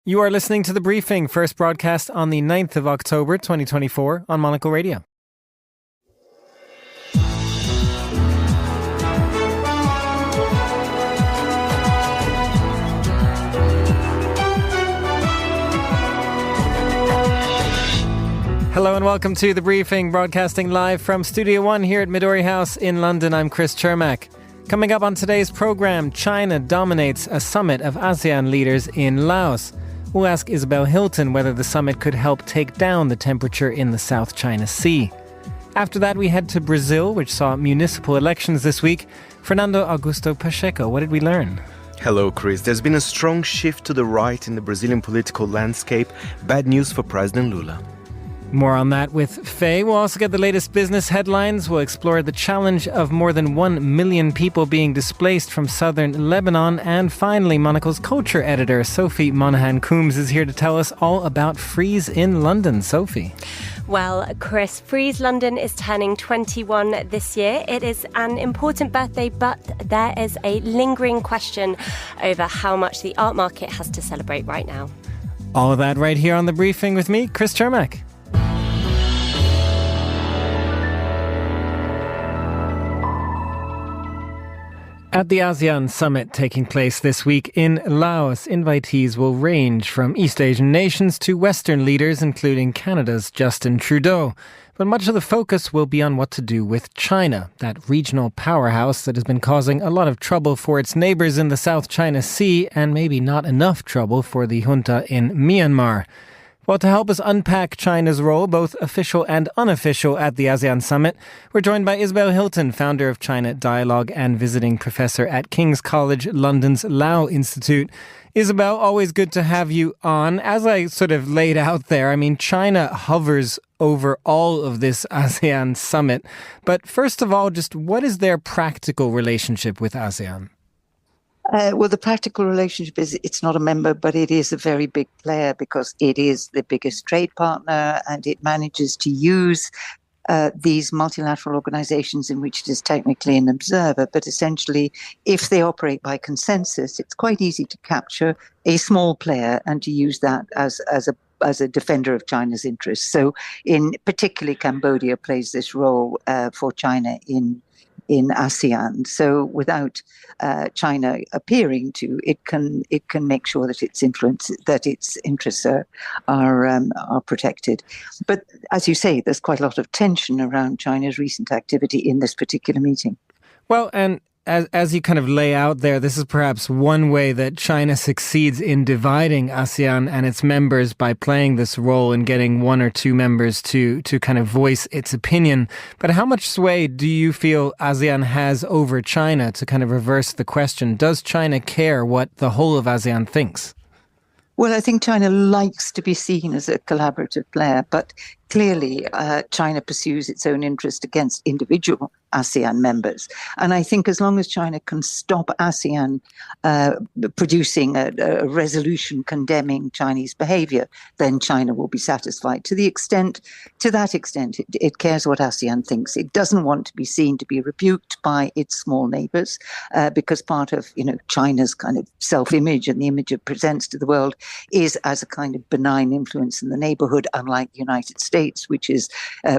You are listening to The Briefing, first broadcast on the 9th of October 2024 on Monocle Radio. Hello and welcome to The Briefing, broadcasting live from Studio One here at Midori House in London. I'm Chris Chermak. Coming up on today's program, China dominates a summit of ASEAN leaders in Laos. We'll ask Isabel Hilton whether the summit could help take down the temperature in the South China Sea. After that, we head to Brazil, which saw municipal elections this week. Fernando Augusto Pacheco, what did we learn? Hello, Chris. There's been a strong shift to the right in the Brazilian political landscape. Bad news for President Lula. More on that with Faye. We'll also get the latest business headlines. We'll explore the challenge of more than 1 million people being displaced from southern Lebanon. And finally, Monocle's culture editor, Sophie Monahan-Coombs, is here to tell us all about Frieze in London. Sophie. Well, Chris, Frieze London is turning 21 this year. It is an important birthday, but there is a lingering question over how much the art market has to celebrate right now. All of that right here on The Briefing with me, Chris Chermak. At the ASEAN summit taking place this week in Laos, invitees will range from East Asian nations to Western leaders, including Canada's Justin Trudeau. But much of the focus will be on what to do with China, that regional powerhouse that has been causing a lot of trouble for its neighbors in the South China Sea and maybe not enough trouble for the junta in Myanmar. Well, to help us unpack China's role, both official and unofficial, at the ASEAN Summit, we're joined by Isabel Hilton, founder of China Dialogue and visiting professor at King's College London's Lau Institute. Isabel, always good to have you on. As I sort of laid out there, I mean, China hovers over all of this ASEAN Summit. But first of all, just what is their practical relationship with ASEAN? Well, the practical relationship is it's not a member, but it is a very big player because it is the biggest trade partner and it manages to use these multilateral organizations in which it is technically an observer. But essentially, if they operate by consensus, it's quite easy to capture a small player and to use that as a defender of China's interests. So in particularly Cambodia plays this role for China in ASEAN. So without China appearing to, it can make sure that its influence, that its interests are protected. But as you say, there's quite a lot of tension around China's recent activity in this particular meeting. Well, and as you kind of lay out there, this is perhaps one way that China succeeds in dividing ASEAN and its members by playing this role in getting one or two members to kind of voice its opinion. But how much sway do you feel ASEAN has over China to kind of reverse the question? Does China care what the whole of ASEAN thinks? Well, I think China likes to be seen as a collaborative player, but clearly China pursues its own interest against individual ASEAN members. And I think as long as China can stop ASEAN producing a resolution condemning Chinese behavior, then China will be satisfied. To that extent, it cares what ASEAN thinks. It doesn't want to be seen to be rebuked by its small neighbors, because part of China's kind of self-image and the image it presents to the world is as a kind of benign influence in the neighborhood, unlike the United States, which is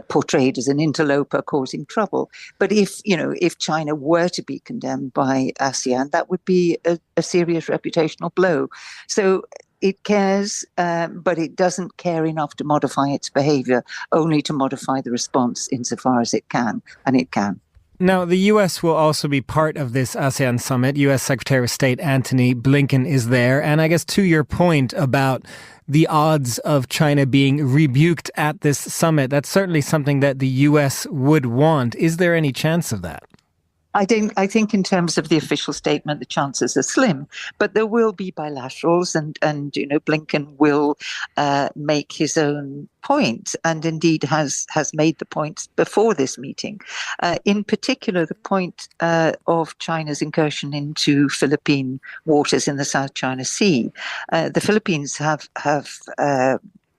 portrayed as an interloper causing trouble. But if China were to be condemned by ASEAN, that would be a serious reputational blow. So it cares, but it doesn't care enough to modify its behavior, only to modify the response insofar as it can, and it can. Now, the U.S. will also be part of this ASEAN summit. U.S. Secretary of State Antony Blinken is there. And I guess to your point about the odds of China being rebuked at this summit, that's certainly something that the U.S. would want. Is there any chance of that? I think in terms of the official statement, the chances are slim, but there will be bilaterals, and Blinken will make his own point, and indeed has made the point before this meeting. In particular, the point of China's incursion into Philippine waters in the South China Sea. The Philippines have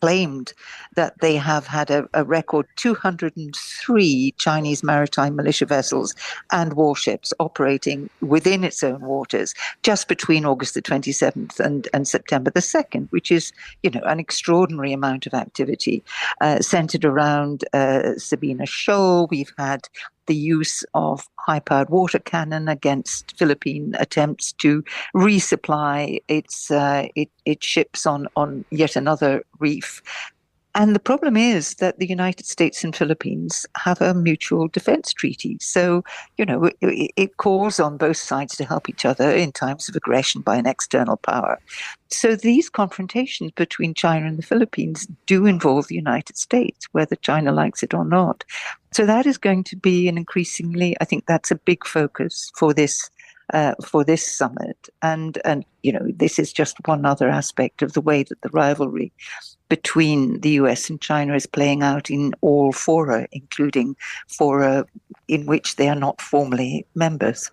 claimed that they have had a record 203 Chinese maritime militia vessels and warships operating within its own waters just between August the 27th and September the 2nd, which is, an extraordinary amount of activity centered around Sabina Shoal. We've had the use of high-powered water cannon against Philippine attempts to resupply its ships on yet another reef. And the problem is that the United States and Philippines have a mutual defense treaty. So, it calls on both sides to help each other in times of aggression by an external power. So these confrontations between China and the Philippines do involve the United States, whether China likes it or not. So that is going to be an increasingly, I think that's a big focus for this summit. And this is just one other aspect of the way that the rivalry between the US and China is playing out in all fora, including fora in which they are not formally members.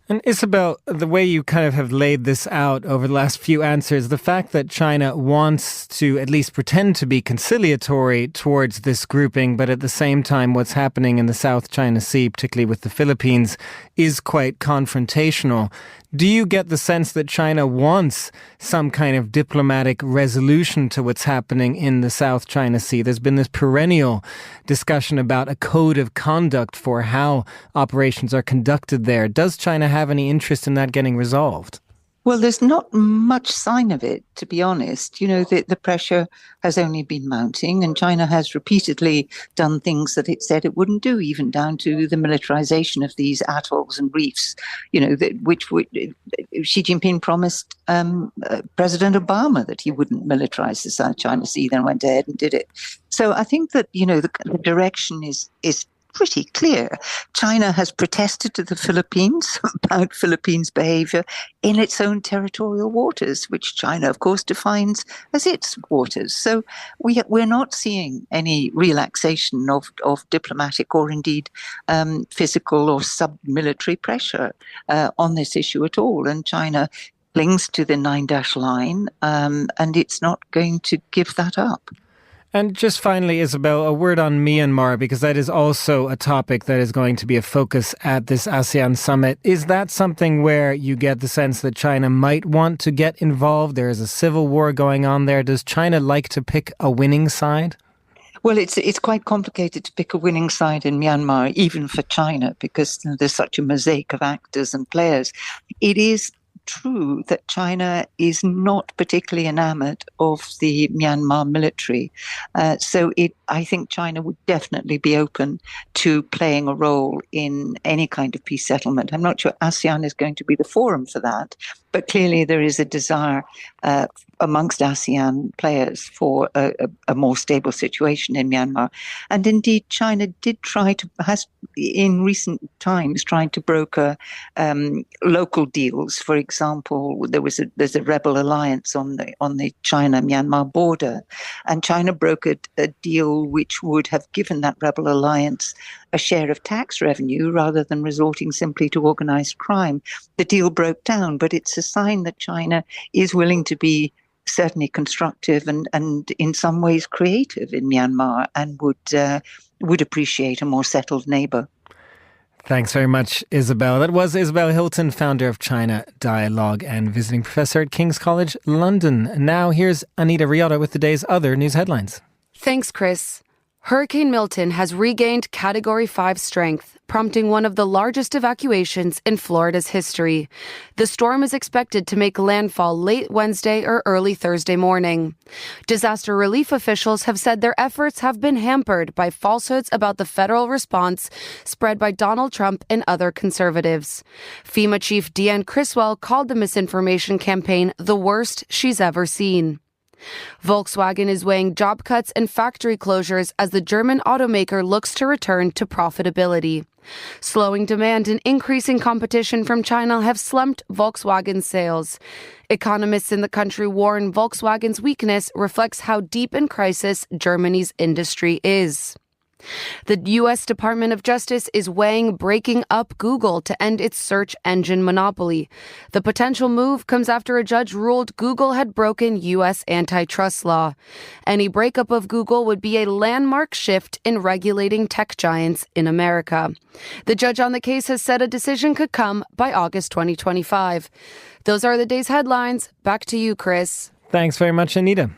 And Isabel, the way you kind of have laid this out over the last few answers, the fact that China wants to at least pretend to be conciliatory towards this grouping, but at the same time what's happening in the South China Sea, particularly with the Philippines, is quite confrontational. Do you get the sense that China wants some kind of diplomatic resolution to what's happening in the South China Sea? There's been this perennial discussion about a code of conduct for how operations are conducted there. Does China have any interest in that getting resolved? Well, there's not much sign of it, to be honest. The pressure has only been mounting, and China has repeatedly done things that it said it wouldn't do, even down to the militarization of these atolls and reefs, which Xi Jinping promised President Obama that he wouldn't militarize the South China Sea, then went ahead and did it. So I think that, the direction is pretty clear. China has protested to the Philippines about Philippines' behavior in its own territorial waters, which China, of course, defines as its waters. So we're not seeing any relaxation of diplomatic or indeed physical or sub-military pressure on this issue at all. And China clings to the 9-dash line, and it's not going to give that up. And just finally, Isabel, a word on Myanmar, because that is also a topic that is going to be a focus at this ASEAN summit. Is that something where you get the sense that China might want to get involved? There is a civil war going on there. Does China like to pick a winning side? Well, it's quite complicated to pick a winning side in Myanmar, even for China, because there's such a mosaic of actors and players. It is true that China is not particularly enamored of the Myanmar military. I think China would definitely be open to playing a role in any kind of peace settlement. I'm not sure ASEAN is going to be the forum for that, but clearly there is a desire amongst ASEAN players for a more stable situation in Myanmar. And indeed, China has in recent times tried to broker local deals. For example, there's a rebel alliance on the China-Myanmar border, and China brokered a deal which would have given that rebel alliance a share of tax revenue rather than resorting simply to organized crime. The deal broke down, but it's a sign that China is willing to be certainly constructive and in some ways creative in Myanmar, and would appreciate a more settled neighbor. Thanks very much, Isabel. That was Isabel Hilton, founder of China Dialogue and visiting professor at King's College London. Now here's Anita Riotta with the day's other news headlines. Thanks, Chris. Hurricane Milton has regained Category 5 strength, prompting one of the largest evacuations in Florida's history. The storm is expected to make landfall late Wednesday or early Thursday morning. Disaster relief officials have said their efforts have been hampered by falsehoods about the federal response spread by Donald Trump and other conservatives. FEMA Chief Deanne Criswell called the misinformation campaign the worst she's ever seen. Volkswagen is weighing job cuts and factory closures as the German automaker looks to return to profitability. Slowing demand and increasing competition from China have slumped Volkswagen's sales. Economists in the country warn Volkswagen's weakness reflects how deep in crisis Germany's industry is. The U.S. Department of Justice is weighing breaking up Google to end its search engine monopoly. The potential move comes after a judge ruled Google had broken U.S. antitrust law. Any breakup of Google would be a landmark shift in regulating tech giants in America. The judge on the case has said a decision could come by August 2025. Those are the day's headlines. Back to you, Chris. Thanks very much, Anita.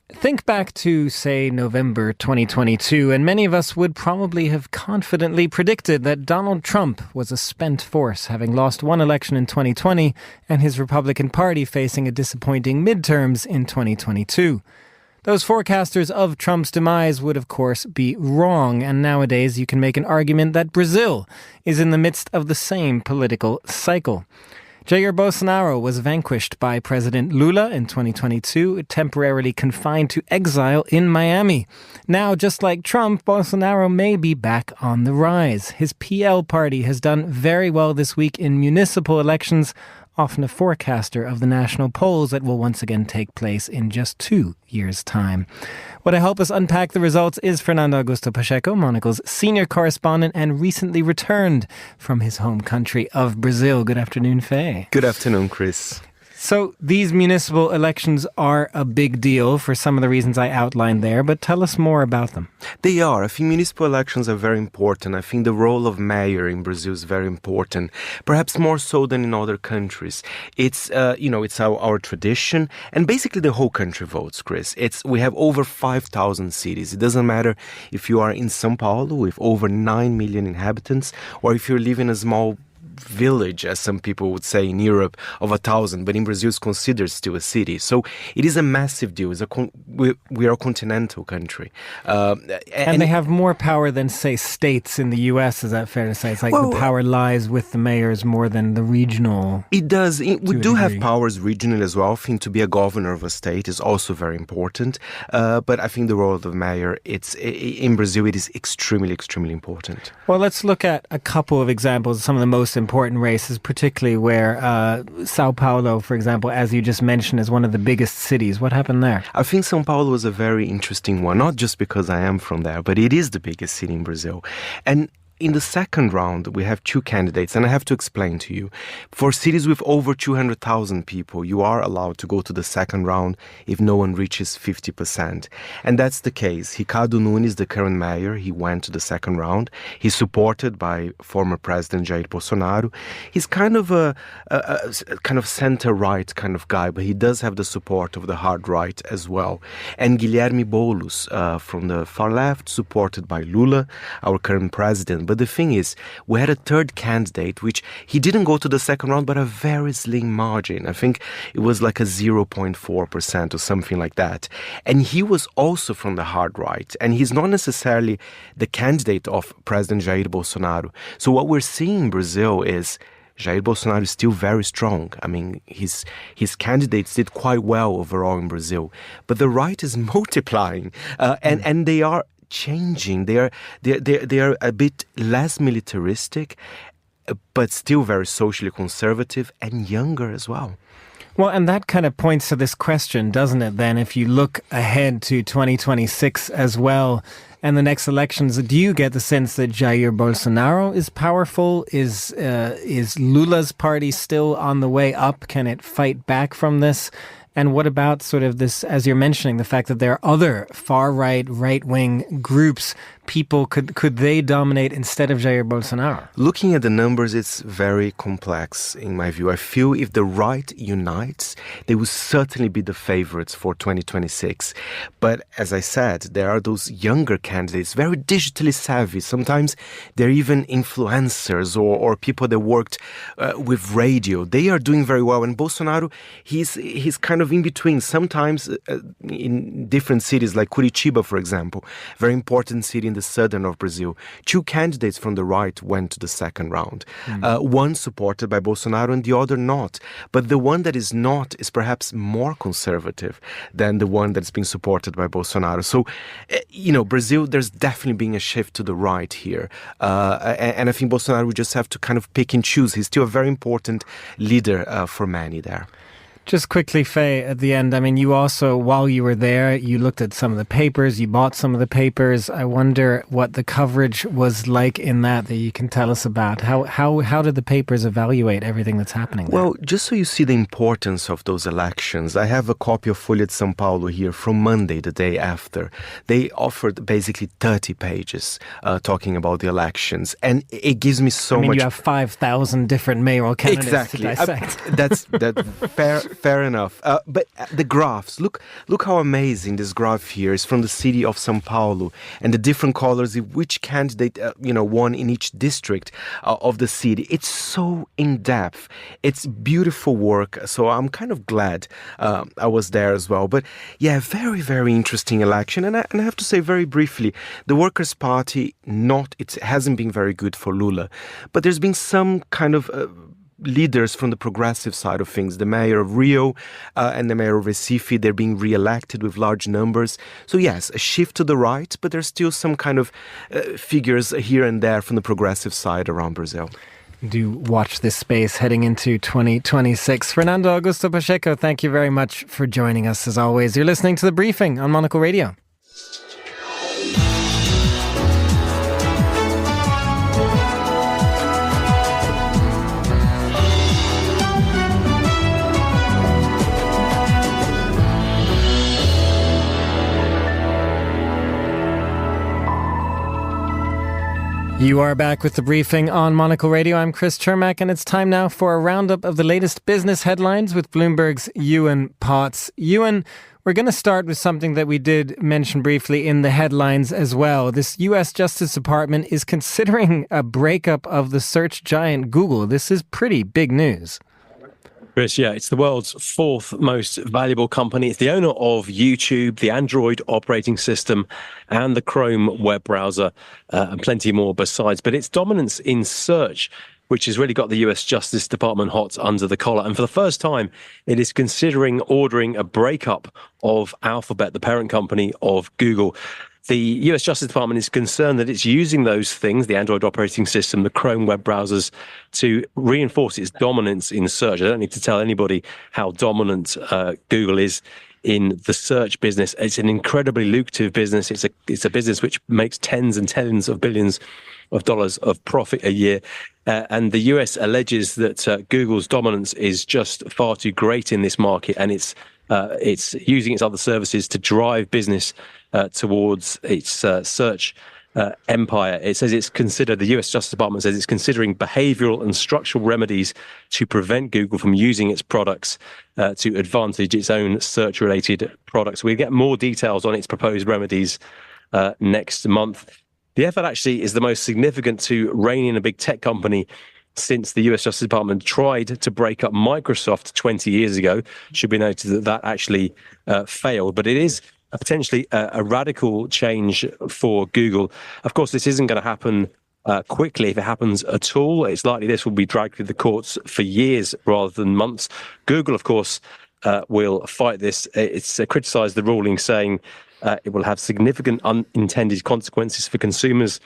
Think back to, say, November 2022, and many of us would probably have confidently predicted that Donald Trump was a spent force, having lost one election in 2020 and his Republican Party facing a disappointing midterms in 2022. Those forecasters of Trump's demise would, of course, be wrong, and nowadays you can make an argument that Brazil is in the midst of the same political cycle. Jair Bolsonaro was vanquished by President Lula in 2022, temporarily confined to exile in Miami. Now, just like Trump, Bolsonaro may be back on the rise. His PL party has done very well this week in municipal elections, often a forecaster of the national polls that will once again take place in just 2 years' time. What to help us unpack the results is Fernando Augusto Pacheco, Monocle's senior correspondent and recently returned from his home country of Brazil. Good afternoon, Faye. Good afternoon, Chris. So these municipal elections are a big deal for some of the reasons I outlined there, but tell us more about them. They are. I think municipal elections are very important. I think the role of mayor in Brazil is very important, perhaps more so than in other countries. It's our tradition, and basically the whole country votes, Chris. We have over 5,000 cities. It doesn't matter if you are in São Paulo with over 9 million inhabitants, or if you live in a small village, as some people would say in Europe, of 1,000, but in Brazil it's considered still a city. So it is a massive deal. We are a continental country. And they have more power than, say, states in the U.S., is that fair to say? It's like the power lies with the mayors more than the regional. It does. We do have powers regionally as well. I think to be a governor of a state is also very important. But I think the role of the mayor, in Brazil, it is extremely, extremely important. Well, let's look at a couple of examples, some of the most important races, particularly where Sao Paulo, for example, as you just mentioned, is one of the biggest cities. What happened there? I think Sao Paulo was a very interesting one, not just because I am from there, but it is the biggest city in Brazil. And in the second round, we have two candidates, and I have to explain to you. For cities with over 200,000 people, you are allowed to go to the second round if no one reaches 50%. And that's the case. Ricardo Nunes, the current mayor, he went to the second round. He's supported by former President Jair Bolsonaro. He's kind of a center-right kind of guy, but he does have the support of the hard right as well. And Guilherme Boulos, from the far left, supported by Lula, our current president. But the thing is, we had a third candidate, which he didn't go to the second round, but a very slim margin. I think it was like a 0.4% or something like that. And he was also from the hard right. And he's not necessarily the candidate of President Jair Bolsonaro. So what we're seeing in Brazil is Jair Bolsonaro is still very strong. I mean, his candidates did quite well overall in Brazil. But the right is multiplying. And they are changing. They are a bit less militaristic, but still very socially conservative and younger as well. Well, and that kind of points to this question, doesn't it, then? If you look ahead to 2026 as well and the next elections, do you get the sense that Jair Bolsonaro is powerful? Is Lula's party still on the way up? Can it fight back from this? And what about sort of this, as you're mentioning, the fact that there are other far-right, right-wing groups, people, could they dominate instead of Jair Bolsonaro? Looking at the numbers, it's very complex, in my view. I feel if the right unites, they will certainly be the favorites for 2026. But as I said, there are those younger candidates, very digitally savvy. Sometimes they're even influencers or people that worked with radio. They are doing very well. And Bolsonaro, he's kind of in between. Sometimes in different cities like Curitiba, for example, very important city in the southern of Brazil, two candidates from the right went to the second round. One supported by Bolsonaro and the other not. But the one that is not is perhaps more conservative than the one that's been supported by Bolsonaro. So, Brazil, there's definitely been a shift to the right here. And I think Bolsonaro would just have to kind of pick and choose. He's still a very important leader for many there. Just quickly, Faye, at the end, I mean, you also, while you were there, you looked at some of the papers, you bought some of the papers. I wonder what the coverage was like in that you can tell us about. How did the papers evaluate everything that's happening there? Well, just so you see the importance of those elections, I have a copy of Folha de São Paulo here from Monday, the day after. They offered basically 30 pages talking about the elections. And it gives me so much... you have 5,000 different mayoral candidates exactly. to dissect. That's fair enough. But the graphs, look how amazing this graph here is from the city of São Paulo, and the different colors of which candidate won in each district of the city. It's so in-depth. It's beautiful work. So I'm kind of glad I was there as well. But yeah, very, very interesting election. And I have to say very briefly, the Workers' Party, it hasn't been very good for Lula. But there's been some kind of... leaders from the progressive side of things, the mayor of Rio and the mayor of Recife, they're being re-elected with large numbers. So yes, a shift to the right, but there's still some kind of figures here and there from the progressive side around Brazil. Do watch this space heading into 2026. Fernando Augusto Pacheco, thank you very much for joining us as always. You're listening to The Briefing on Monocle Radio. You are back with The Briefing on Monocle Radio. I'm Chris Chermak, and it's time now for a roundup of the latest business headlines with Bloomberg's Ewan Potts. Ewan, we're going to start with something that we did mention briefly in the headlines as well. This U.S. Justice Department is considering a breakup of the search giant Google. This is pretty big news. Chris, yeah, it's the world's fourth most valuable company. It's the owner of YouTube, the Android operating system, and the Chrome web browser, and plenty more besides. But its dominance in search, which has really got the US Justice Department hot under the collar. And for the first time, it is considering ordering a breakup of Alphabet, the parent company of Google. The US Justice Department is concerned that it's using those things, the Android operating system, the Chrome web browsers, to reinforce its dominance in search. I don't need to tell anybody how dominant Google is in the search business. It's an incredibly lucrative business. It's a business which makes tens and tens of billions of dollars of profit a year. And the US alleges that Google's dominance is just far too great in this market, and it's using its other services to drive business towards its search empire. It says the US Justice Department says it's considering behavioral and structural remedies to prevent Google from using its products to advantage its own search-related products. We'll get more details on its proposed remedies next month. The effort actually is the most significant to rein in a big tech company since the US Justice Department tried to break up Microsoft 20 years ago. Should be noted that actually failed, but it is potentially a radical change for Google. Of course, this isn't going to happen quickly. If it happens at all, it's likely this will be dragged through the courts for years rather than months. Google, of course, will fight this. It's criticised the ruling, saying it will have significant unintended consequences for consumers,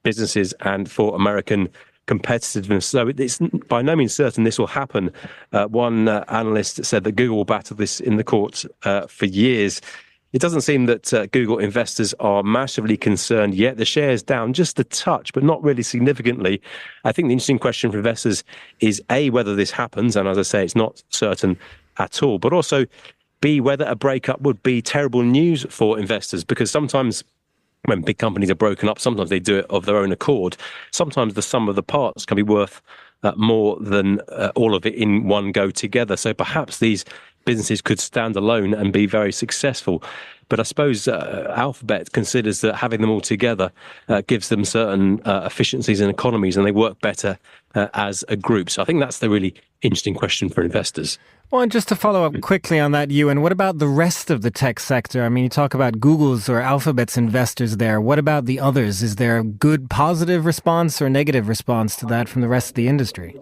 businesses, and for American competitiveness. So it's by no means certain this will happen. One analyst said that Google will battle this in the courts for years. It doesn't seem that Google investors are massively concerned yet. The share is down just a touch, but not really significantly. I think the interesting question for investors is A, whether this happens, and as I say, it's not certain at all, but also B, whether a breakup would be terrible news for investors, because sometimes when big companies are broken up, sometimes they do it of their own accord. Sometimes the sum of the parts can be worth more than all of it in one go together. So perhaps these businesses could stand alone and be very successful. But I suppose Alphabet considers that having them all together gives them certain efficiencies and economies, and they work better as a group. So I think that's the really interesting question for investors. Well, and just to follow up quickly on that, Ewan, what about the rest of the tech sector? I mean, you talk about Google's or Alphabet's investors there. What about the others? Is there a good positive response or negative response to that from the rest of the industry?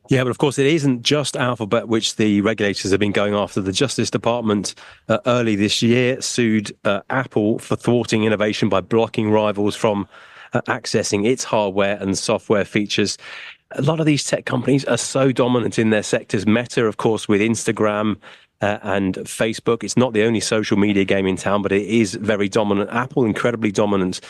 Yeah, but of course, it isn't just Alphabet which the regulators have been going after. The Justice Department early this year sued Apple for thwarting innovation by blocking rivals from accessing its hardware and software features. a lot of these tech companies are so dominant in their sectors. Meta, of course, with Instagram and Facebook. It's not the only social media game in town, but it is very dominant. Apple, incredibly dominant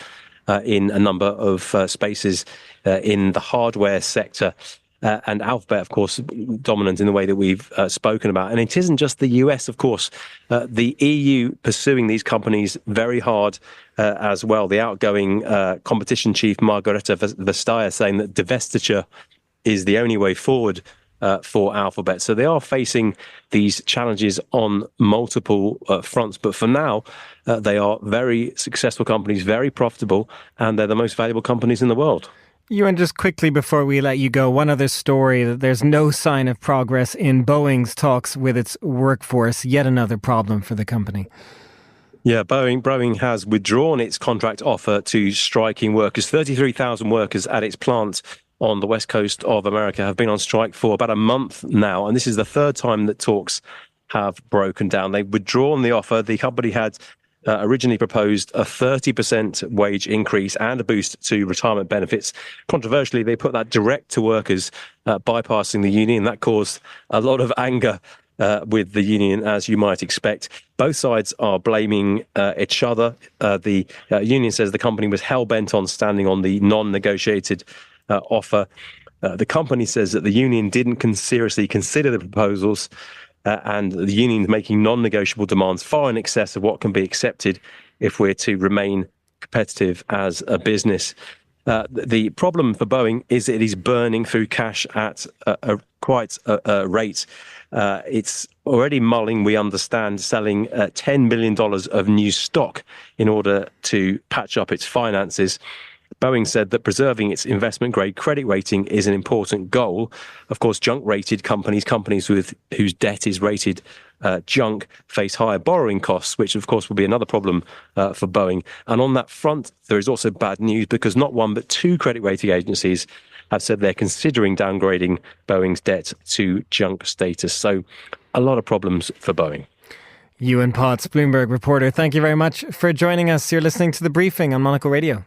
in a number of spaces in the hardware sector. And Alphabet, of course, dominant in the way that we've spoken about. And it isn't just the US, of course. The EU pursuing these companies very hard as well. The outgoing competition chief, Margareta Vestager, saying that divestiture is the only way forward for Alphabet. So they are facing these challenges on multiple fronts. But for now, they are very successful companies, very profitable, and they're the most valuable companies in the world. Ewan, just quickly before we let you go, one other story, that there's no sign of progress in Boeing's talks with its workforce, yet another problem for the company. Yeah, Boeing has withdrawn its contract offer to striking workers. 33,000 workers at its plant on the west coast of America have been on strike for about a month now, and this is the third time that talks have broken down. They've withdrawn the offer. The company had originally proposed a 30% wage increase and a boost to retirement benefits. Controversially, they put that direct to workers, bypassing the union. That caused a lot of anger with the union, as you might expect. Both sides are blaming each other. The union says the company was hell-bent on standing on the non-negotiated offer. The company says that the union didn't seriously consider the proposals, and the union making non-negotiable demands far in excess of what can be accepted if we're to remain competitive as a business. The problem for Boeing is it is burning through cash at quite a rate. It's already mulling, we understand, selling $10 million of new stock in order to patch up its finances. Boeing said that preserving its investment-grade credit rating is an important goal. Of course, junk-rated companies whose debt is rated junk, face higher borrowing costs, which, of course, will be another problem for Boeing. And on that front, there is also bad news because not one but two credit rating agencies have said they're considering downgrading Boeing's debt to junk status. So a lot of problems for Boeing. Ewan Potts, Bloomberg reporter, thank you very much for joining us. You're listening to The Briefing on Monocle Radio.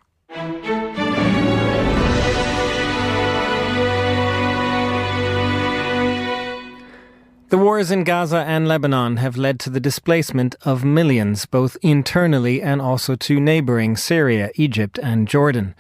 The wars in Gaza and Lebanon have led to the displacement of millions, both internally and also to neighbouring Syria, Egypt and Jordan.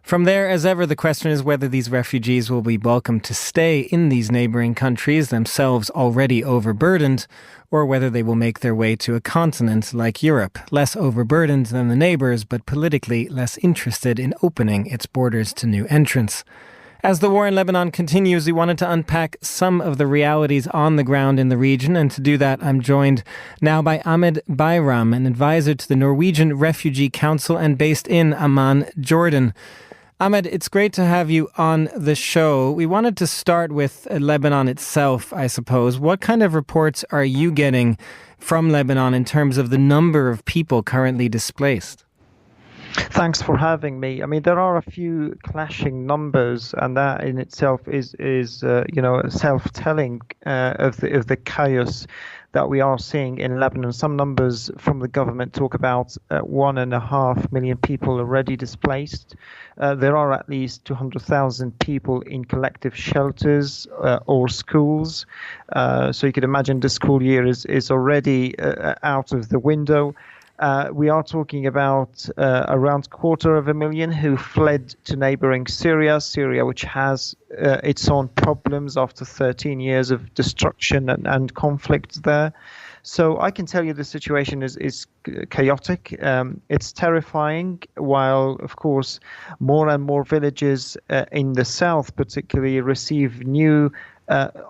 From there, as ever, the question is whether these refugees will be welcomed to stay in these neighbouring countries, themselves already overburdened, or whether they will make their way to a continent like Europe, less overburdened than the neighbours, but politically less interested in opening its borders to new entrants. As the war in Lebanon continues, we wanted to unpack some of the realities on the ground in the region, and to do that, I'm joined now by Ahmed Bayram, an advisor to the Norwegian Refugee Council and based in Amman, Jordan. Ahmed, it's great to have you on the show. We wanted to start with Lebanon itself, I suppose. What kind of reports are you getting from Lebanon in terms of the number of people currently displaced? Thanks for having me. I mean, there are a few clashing numbers, and that in itself is self-telling of the chaos that we are seeing in Lebanon. Some numbers from the government talk about 1.5 million people already displaced. There are at least 200,000 people in collective shelters or schools. So you could imagine the school year is already out of the window. We are talking about around 250,000 who fled to neighboring Syria, which has its own problems after 13 years of destruction and conflict there. So I can tell you the situation is chaotic. It's terrifying, while, of course, more and more villages in the south particularly receive new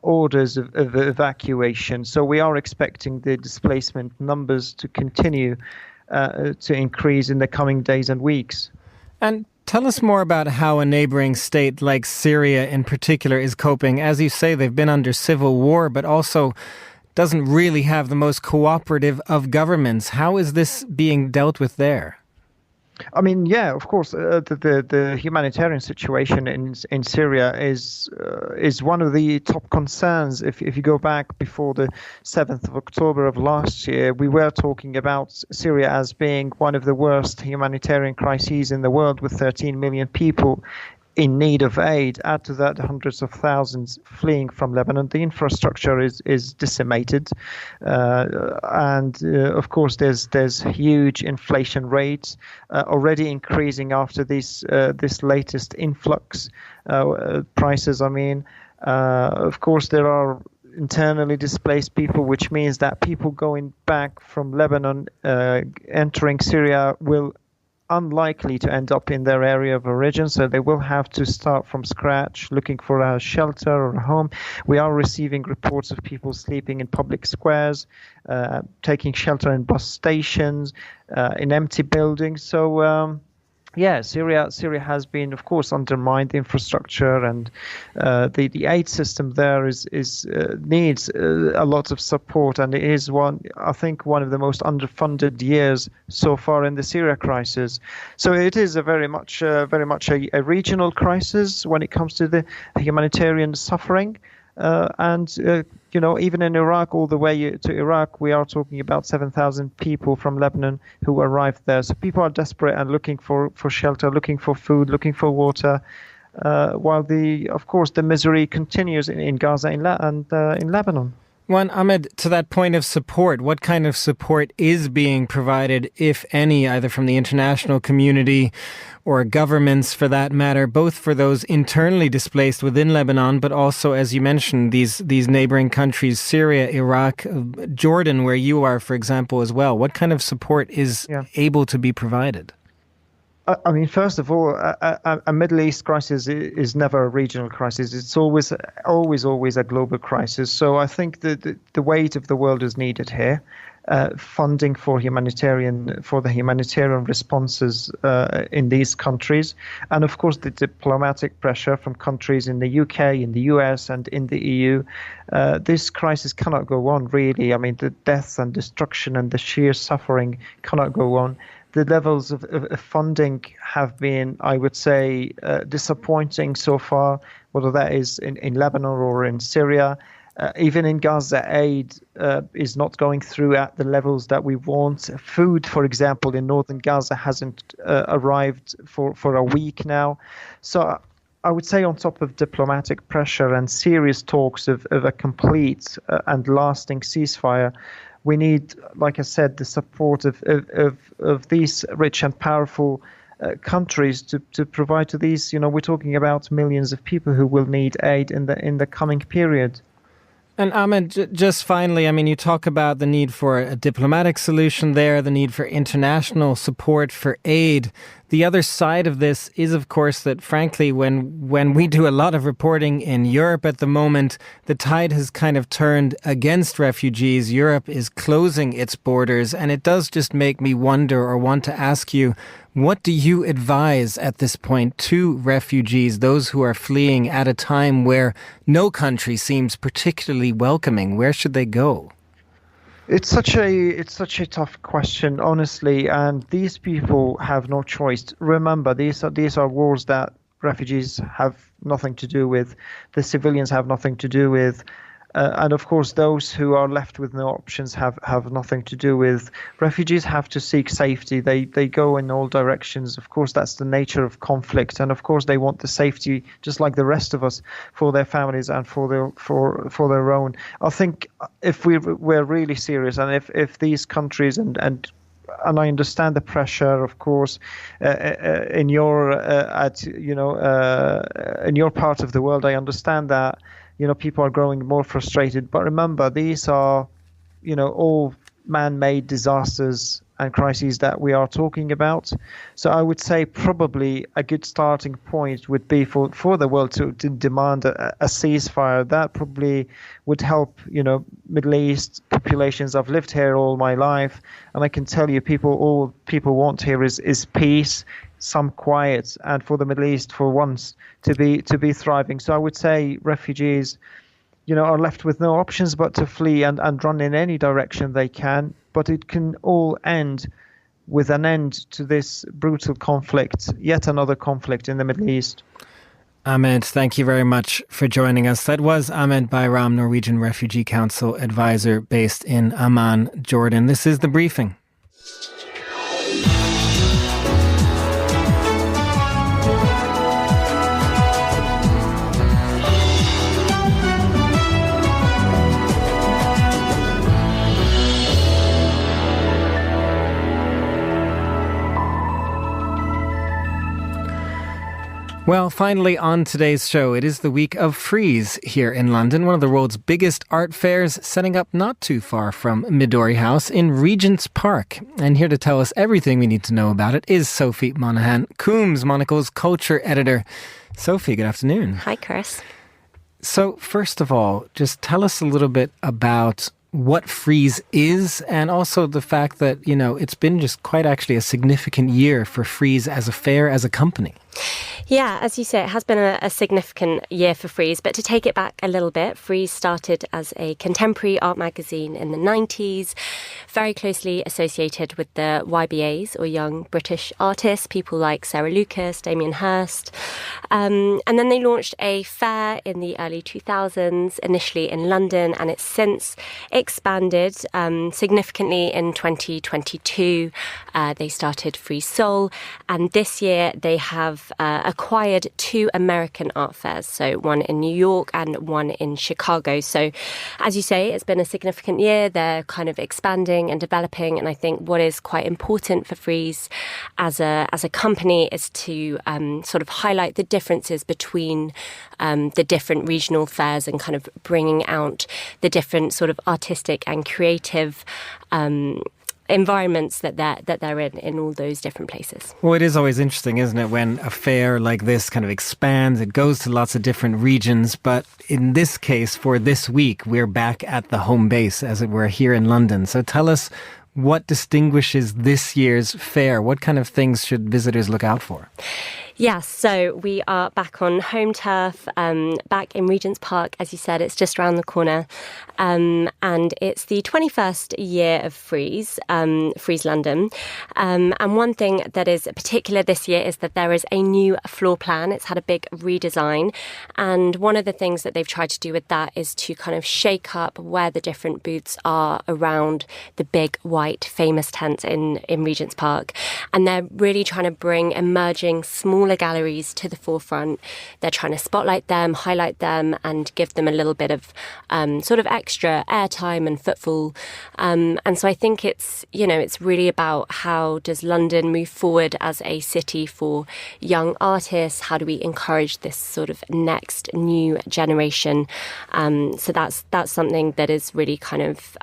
orders of evacuation. So we are expecting the displacement numbers to continue to increase in the coming days and weeks. And tell us more about how a neighbouring state like Syria in particular is coping. As you say, they've been under civil war, but also doesn't really have the most cooperative of governments. How is this being dealt with there? I mean, yeah, of course, the humanitarian situation in Syria is one of the top concerns. If you go back before the 7th of October of last year, we were talking about Syria as being one of the worst humanitarian crises in the world, with 13 million people in need of aid. Add to that hundreds of thousands fleeing from Lebanon. The infrastructure is decimated, and of course there's huge inflation rates already increasing after this latest influx prices. Of course there are internally displaced people, which means that people going back from Lebanon entering Syria will unlikely to end up in their area of origin, so they will have to start from scratch looking for a shelter or a home. We are receiving reports of people sleeping in public squares, taking shelter in bus stations, in empty buildings. So Syria has been, of course, undermined. The infrastructure and the aid system there needs a lot of support, and it is one of the most underfunded years so far in the Syria crisis. So it is very much a regional crisis when it comes to the humanitarian suffering. Even in Iraq, all the way to Iraq, we are talking about 7,000 people from Lebanon who arrived there. So people are desperate and looking for shelter, looking for food, looking for water, while the misery continues in Gaza and in Lebanon. Well, Ahmed, to that point of support, what kind of support is being provided, if any, either from the international community or governments for that matter, both for those internally displaced within Lebanon, but also, as you mentioned, these neighboring countries, Syria, Iraq, Jordan, where you are, for example, as well? What kind of support is able to be provided? First of all, a Middle East crisis is never a regional crisis. It's always a global crisis. So I think that the weight of the world is needed here. Funding for the humanitarian responses in these countries, and of course the diplomatic pressure from countries in the UK, in the US, and in the EU. This crisis cannot go on, really. The death and destruction and the sheer suffering cannot go on. The levels of funding have been, I would say, disappointing so far, whether that is in Lebanon or in Syria. Even in Gaza, aid is not going through at the levels that we want. Food, for example, in northern Gaza hasn't arrived for a week now. So I would say, on top of diplomatic pressure and serious talks of a complete and lasting ceasefire, we need, like I said, the support of these rich and powerful countries to provide to these. We're talking about millions of people who will need aid in the coming period. And Ahmed, just finally, you talk about the need for a diplomatic solution there, the need for international support for aid. The other side of this is, of course, that frankly, when we do a lot of reporting in Europe at the moment, the tide has kind of turned against refugees. Europe is closing its borders, and it does just make me wonder or want to ask you, what do you advise at this point to refugees, those who are fleeing at a time where no country seems particularly welcoming? Where should they go? It's such a tough question, honestly, and these people have no choice. Remember, these are wars that refugees have nothing to do with, the civilians have nothing to do with, and of course those who are left with no options have nothing to do with. Refugees have to seek safety. They go in all directions. Of course, that's the nature of conflict, and of course they want the safety, just like the rest of us, for their families and for their own. I think if we're really serious, and if these countries and I understand the pressure, of course, in your in your part of the world, I understand that. People are growing more frustrated. But remember, these are, all man-made disasters and crises that we are talking about. So I would say probably a good starting point would be for the world to demand a ceasefire. That probably would help, Middle East populations. I've lived here all my life, and I can tell you all people want here is peace, some quiet, and for the Middle East for once to be thriving. So I would say refugees, are left with no options but to flee and run in any direction they can. But it can all end with an end to this brutal conflict, yet another conflict in the Middle East. Ahmed, thank you very much for joining us. That was Ahmed Bayram, Norwegian Refugee Council advisor based in Amman, Jordan. This is The Briefing. Well, finally on today's show, it is the week of Frieze here in London, one of the world's biggest art fairs, setting up not too far from Midori House in Regent's Park. And here to tell us everything we need to know about it is Sophie Monaghan, Coombs, Monocle's culture editor. Sophie, good afternoon. Hi, Chris. So first of all, just tell us a little bit about what Frieze is, and also the fact that, it's been just quite actually a significant year for Frieze as a fair, as a company. Yeah, as you say, it has been a significant year for Frieze, but to take it back a little bit, Frieze started as a contemporary art magazine in the 90s, very closely associated with the YBAs, or Young British Artists, people like Sarah Lucas, Damien Hirst. And then they launched a fair in the early 2000s, initially in London, and it's since expanded significantly in 2022. They started Frieze Seoul, and this year they have acquired two American art fairs, so one in New York and one in Chicago. So, as you say, it's been a significant year. They're kind of expanding and developing, and I think what is quite important for Frieze as a company is to sort of highlight the differences between the different regional fairs and kind of bringing out the different sort of artistic and creative environments that they're in all those different places. Well, it is always interesting, isn't it, when a fair like this kind of expands, it goes to lots of different regions, but in this case, for this week, we're back at the home base, as it were, here in London. So tell us, what distinguishes this year's fair? What kind of things should visitors look out for? Yes, so we are back on home turf, back in Regent's Park. As you said, it's just around the corner. And it's the 21st year of Frieze, Frieze London. And one thing that is particular this year is that there is a new floor plan. It's had a big redesign. And one of the things that they've tried to do with that is to kind of shake up where the different booths are around the big white famous tent in Regent's Park. And they're really trying to bring emerging smaller galleries to the forefront. They're trying to spotlight them, highlight them, and give them a little bit of sort of extra airtime and footfall. And so I think it's really about how does London move forward as a city for young artists? How do we encourage this sort of next new generation? So that's something that is really kind of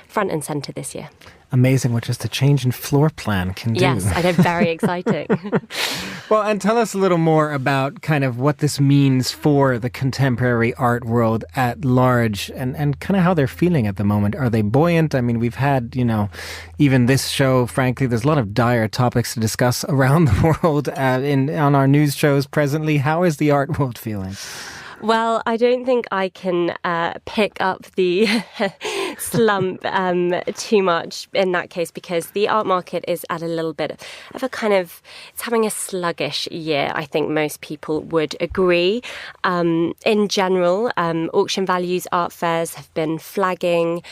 front and centre this year. Amazing what just a change in floor plan can do. Yes, I know, very exciting. Well, and tell us a little more about kind of what this means for the contemporary art world at large and kind of how they're feeling at the moment. Are they buoyant? I mean, we've had, even this show, frankly, there's a lot of dire topics to discuss around the world on our news shows presently. How is the art world feeling? Well, I don't think I can pick up the slump too much in that case, because the art market is at a little bit of a kind of, it's having a sluggish year. I think most people would agree. In general, auction values, art fairs have been flagging.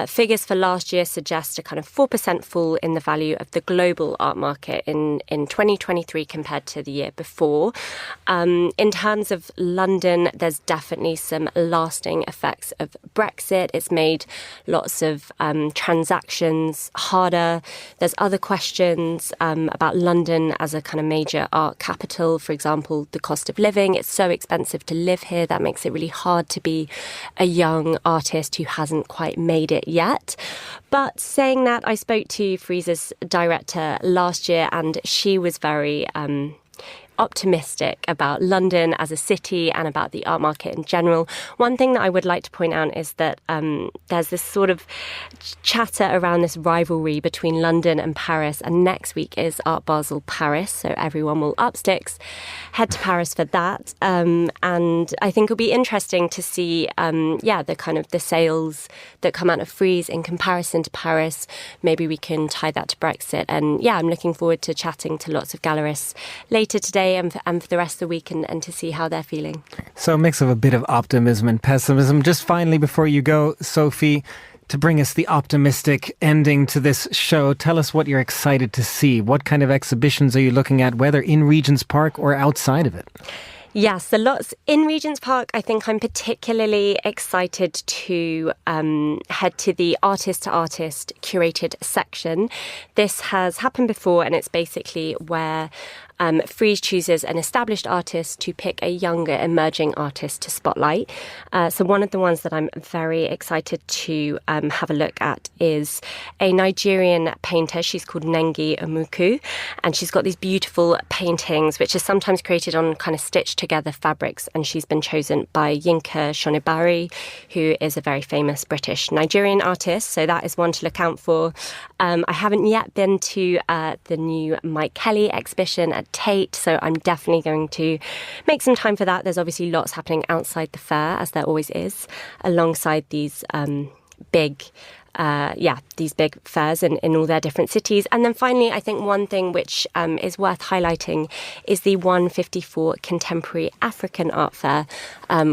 Figures for last year suggest a kind of 4% fall in the value of the global art market in 2023 compared to the year before. In terms of London, there's definitely some lasting effects of Brexit. It's made lots of transactions harder. There's other questions about London as a kind of major art capital. For example, the cost of living. It's so expensive to live here. That makes it really hard to be a young artist who hasn't quite made it yet. But saying that, I spoke to Frieze's director last year, and she was very optimistic about London as a city and about the art market in general. One thing that I would like to point out is that there's this sort of chatter around this rivalry between London and Paris, and next week is Art Basel Paris, so everyone will up sticks, head to Paris for that. And I think it'll be interesting to see the kind of the sales that come out of Frieze in comparison to Paris. Maybe we can tie that to Brexit. And I'm looking forward to chatting to lots of gallerists later today and for the rest of the week and to see how they're feeling. So a mix of a bit of optimism and pessimism. Just finally, before you go, Sophie, to bring us the optimistic ending to this show, tell us what you're excited to see. What kind of exhibitions are you looking at, whether in Regent's Park or outside of it? Yes, the lots in Regent's Park. I think I'm particularly excited to head to the artist-to-artist curated section. This has happened before, and it's basically where Frieze chooses an established artist to pick a younger emerging artist to spotlight. So one of the ones that I'm very excited to have a look at is a Nigerian painter. She's called Nengi Omuku, and she's got these beautiful paintings which are sometimes created on kind of stitched together fabrics, and she's been chosen by Yinka Shonibari, who is a very famous British Nigerian artist. So that is one to look out for. I haven't yet been to the new Mike Kelly exhibition at Tate, so I'm definitely going to make some time for that. There's obviously lots happening outside the fair, as there always is, alongside these big fairs in all their different cities. And then finally, I think one thing which is worth highlighting is the 154 Contemporary African Art Fair,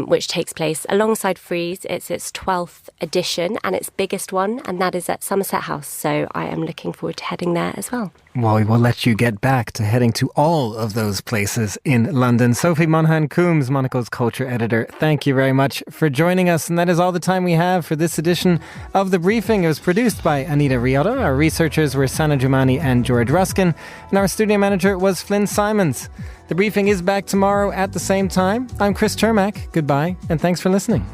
which takes place alongside Frieze. It's its 12th edition and its biggest one, and that is at Somerset House. So I am looking forward to heading there as well. Well, we will let you get back to heading to all of those places in London. Sophie Monaghan-Coombs, Monocle's culture editor, thank you very much for joining us. And that is all the time we have for this edition of The Briefing. It was produced by Anita Riota. Our researchers were Sana Jumani and George Ruskin. And our studio manager was Flynn Simons. The Briefing is back tomorrow at the same time. I'm Chris Chermak. Goodbye, and thanks for listening.